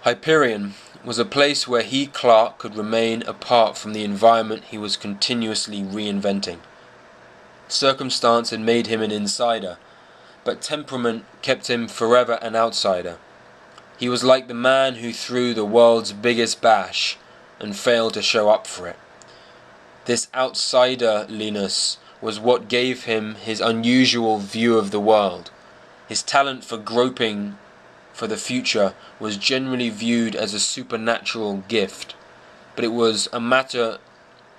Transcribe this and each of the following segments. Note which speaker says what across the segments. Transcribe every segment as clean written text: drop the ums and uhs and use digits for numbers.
Speaker 1: Hyperion was a place where he, Clark, could remain apart from the environment he was continuously reinventing. Circumstance had made him an insider, but temperament kept him forever an outsider. He was like the man who threw the world's biggest bash and failed to show up for it. This outsiderliness was what gave him his unusual view of the world. His talent for groping for the future was generally viewed as a supernatural gift, but it was a matter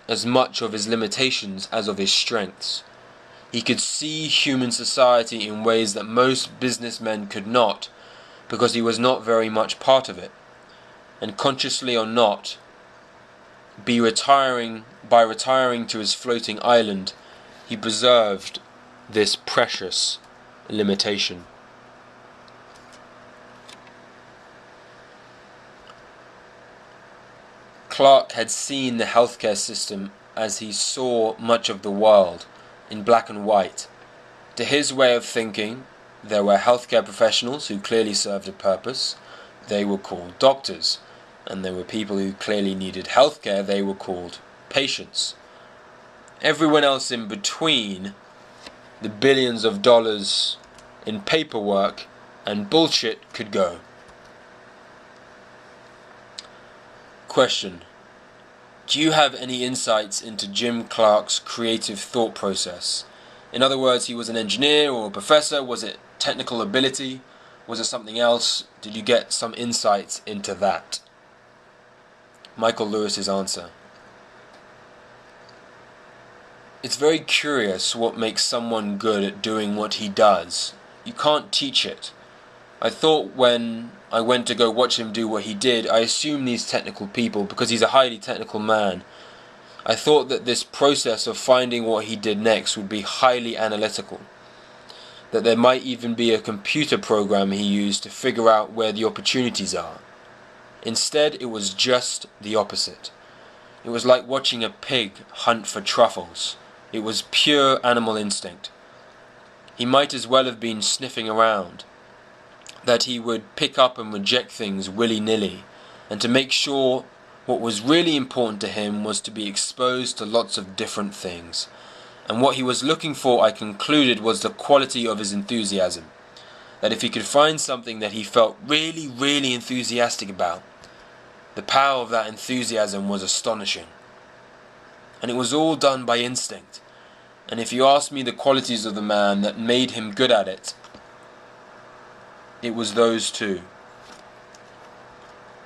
Speaker 1: as much of his limitations as of his strengths. He could see human society in ways that most businessmen could not, because he was not very much part of it, and consciously or not, by retiring to his floating island, he preserved this precious limitation. Clark had seen the healthcare system as he saw much of the world, in black and white. To his way of thinking, there were healthcare professionals who clearly served a purpose. They were called doctors. And there were people who clearly needed healthcare. They were called patients. Everyone else in between, the billions of dollars in paperwork and bullshit, could go. Question: do you have any insights into Jim Clark's creative thought process? In other words, he was an engineer or a professor. Was it technical ability? Was it something else? Did you get some insights into that? Michael Lewis's answer: it's very curious what makes someone good at doing what he does. You can't teach it. I thought when I went to go watch him do what he did, I assumed these technical people, because he's a highly technical man, I thought that this process of finding what he did next would be highly analytical. That there might even be a computer program he used to figure out where the opportunities are. Instead, it was just the opposite. It was like watching a pig hunt for truffles. It was pure animal instinct. He might as well have been sniffing around. That he would pick up and reject things willy-nilly, and to make sure what was really important to him was to be exposed to lots of different things. And what he was looking for, I concluded, was the quality of his enthusiasm. That if he could find something that he felt really, really enthusiastic about, the power of that enthusiasm was astonishing. And it was all done by instinct. And if you ask me the qualities of the man that made him good at it, it was those two.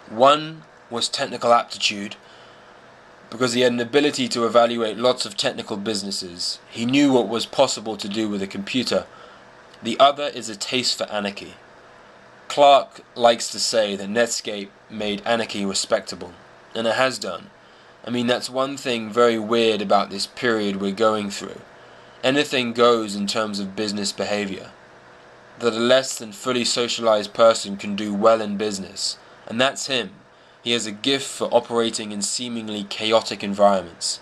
Speaker 1: One was technical aptitude, because he had an ability to evaluate lots of technical businesses. He knew what was possible to do with a computer. The other is a taste for anarchy. Clark likes to say that Netscape made anarchy respectable, and it has done. I mean, that's one thing very weird about this period we're going through. Anything goes in terms of business behavior. That a less than fully socialized person can do well in business, and that's him. He has a gift for operating in seemingly chaotic environments.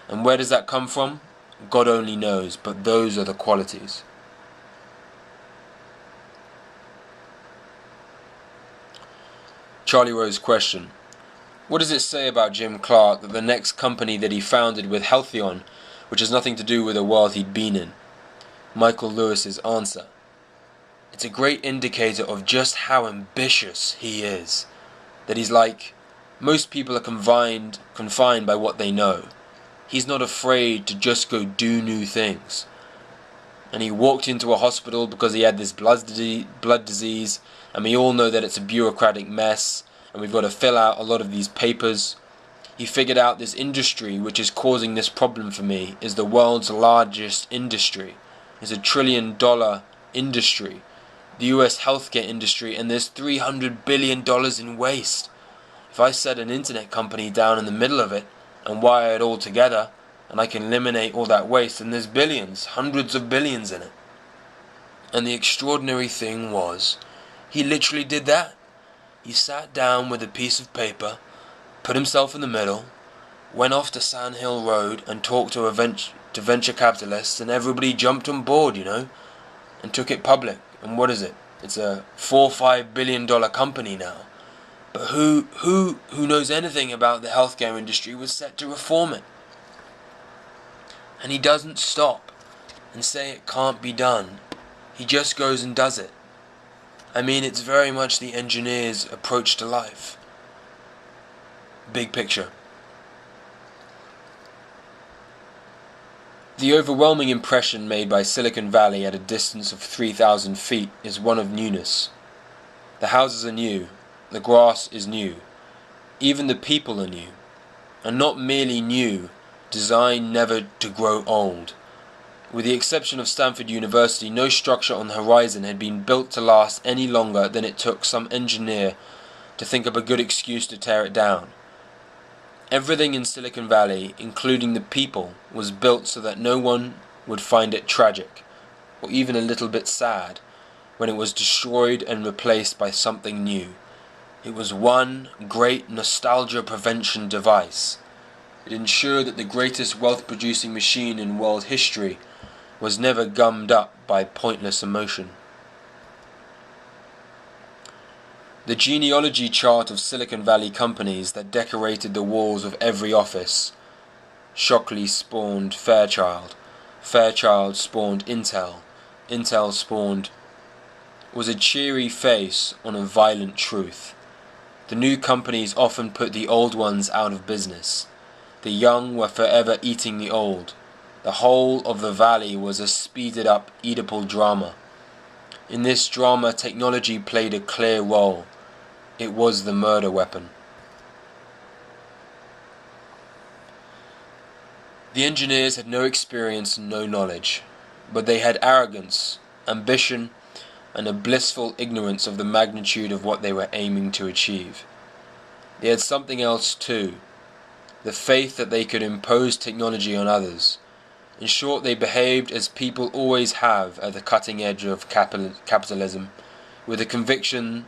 Speaker 1: And where does that come from? God only knows, but those are the qualities. Charlie Rose question: what does it say about Jim Clark that the next company that he founded with Healthion, which has nothing to do with the world he'd been in? Michael Lewis's answer: it's a great indicator of just how ambitious he is. That he's like, most people are confined by what they know. He's not afraid to just go do new things. And he walked into a hospital because he had this blood disease, and we all know that it's a bureaucratic mess, and we've got to fill out a lot of these papers. He figured out this industry which is causing this problem for me is the world's largest industry. It's $1 trillion industry. The US healthcare industry, and there's $300 billion in waste. If I set an internet company down in the middle of it and wire it all together, and I can eliminate all that waste, and there's billions, hundreds of billions in it. And the extraordinary thing was, he literally did that. He sat down with a piece of paper, put himself in the middle, went off to Sand Hill Road and talked to venture capitalists, and everybody jumped on board, and took it public. And what is it? It's a $4 or $5 billion company now. But who knows anything about the healthcare industry was set to reform it? And he doesn't stop and say it can't be done. He just goes and does it. I mean, it's very much the engineer's approach to life. Big picture. The overwhelming impression made by Silicon Valley at a distance of 3,000 feet is one of newness. The houses are new, the grass is new, even the people are new, and not merely new, designed never to grow old. With the exception of Stanford University, no structure on the horizon had been built to last any longer than it took some engineer to think up a good excuse to tear it down. Everything in Silicon Valley, including the people, was built so that no one would find it tragic, or even a little bit sad, when it was destroyed and replaced by something new. It was one great nostalgia prevention device. It ensured that the greatest wealth-producing machine in world history was never gummed up by pointless emotion. The genealogy chart of Silicon Valley companies that decorated the walls of every office. Shockley spawned Fairchild. Fairchild spawned Intel. Intel spawned was a cheery face on a violent truth. The new companies often put the old ones out of business. The young were forever eating the old. The whole of the valley was a speeded-up Oedipal drama. In this drama, technology played a clear role. It was the murder weapon. The engineers had no experience and no knowledge, but they had arrogance, ambition, and a blissful ignorance of the magnitude of what they were aiming to achieve. They had something else too, the faith that they could impose technology on others. In short, they behaved as people always have at the cutting edge of capitalism, with a conviction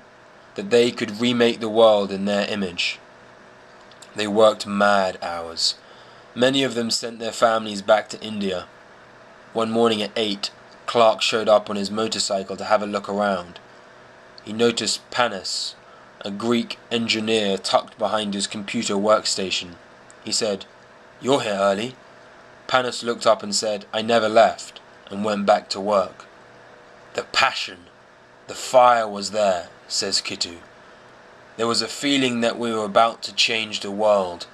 Speaker 1: that they could remake the world in their image. They worked mad hours. Many of them sent their families back to India. One morning at 8, Clark showed up on his motorcycle to have a look around. He noticed Panos, a Greek engineer tucked behind his computer workstation. He said, "You're here early." Panos looked up and said, "I never left," and went back to work. The passion, the fire was there, says Kittu. There was a feeling that we were about to change the world,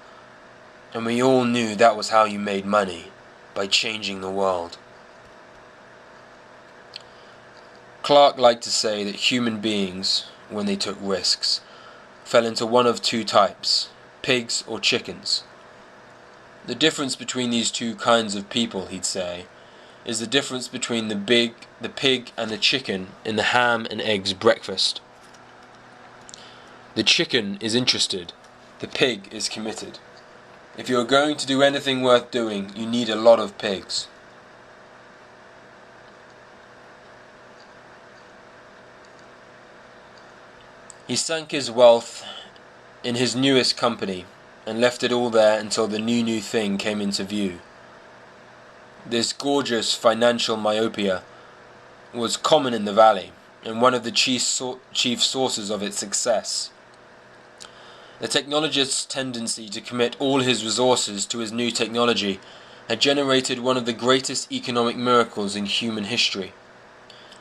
Speaker 1: and we all knew that was how you made money, by changing the world. Clark liked to say that human beings, when they took risks, fell into one of two types, pigs or chickens. The difference between these two kinds of people, he'd say, is the difference between the pig and the chicken in the ham and eggs breakfast. The chicken is interested, the pig is committed. If you are going to do anything worth doing, you need a lot of pigs. He sank his wealth in his newest company and left it all there until the new thing came into view. This gorgeous financial myopia was common in the valley and one of the chief sources of its success. The technologist's tendency to commit all his resources to his new technology had generated one of the greatest economic miracles in human history.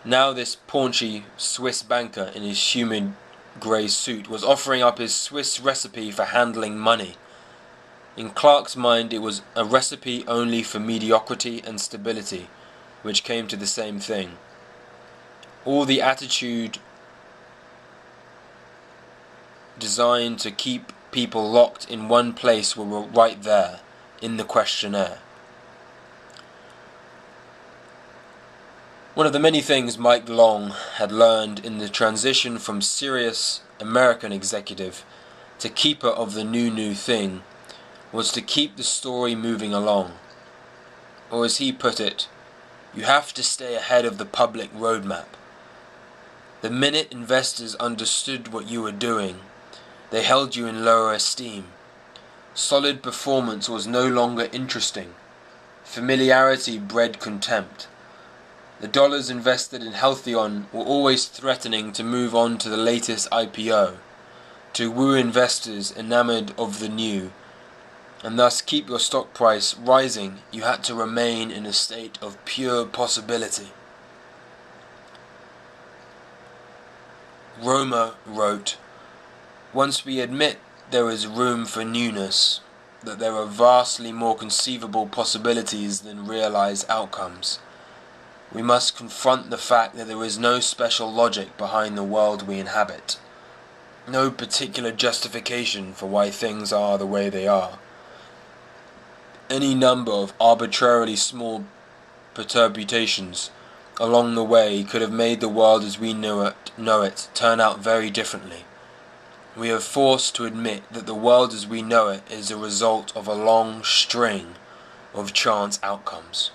Speaker 1: Now this paunchy Swiss banker in his humid grey suit was offering up his Swiss recipe for handling money. In Clark's mind it was a recipe only for mediocrity and stability, which came to the same thing. All the attitude designed to keep people locked in one place were right there, in the questionnaire. One of the many things Mike Long had learned in the transition from serious American executive to keeper of the new thing was to keep the story moving along. Or as he put it, you have to stay ahead of the public roadmap. The minute investors understood what you were doing, they held you in lower esteem. Solid performance was no longer interesting. Familiarity bred contempt. The dollars invested in Healthion were always threatening to move on to the latest IPO. to woo investors enamored of the new, and thus keep your stock price rising, you had to remain in a state of pure possibility. Roma wrote, "Once we admit there is room for newness, that there are vastly more conceivable possibilities than realized outcomes, we must confront the fact that there is no special logic behind the world we inhabit, no particular justification for why things are the way they are. Any number of arbitrarily small perturbations along the way could have made the world as we know it turn out very differently. We are forced to admit that the world as we know it is a result of a long string of chance outcomes."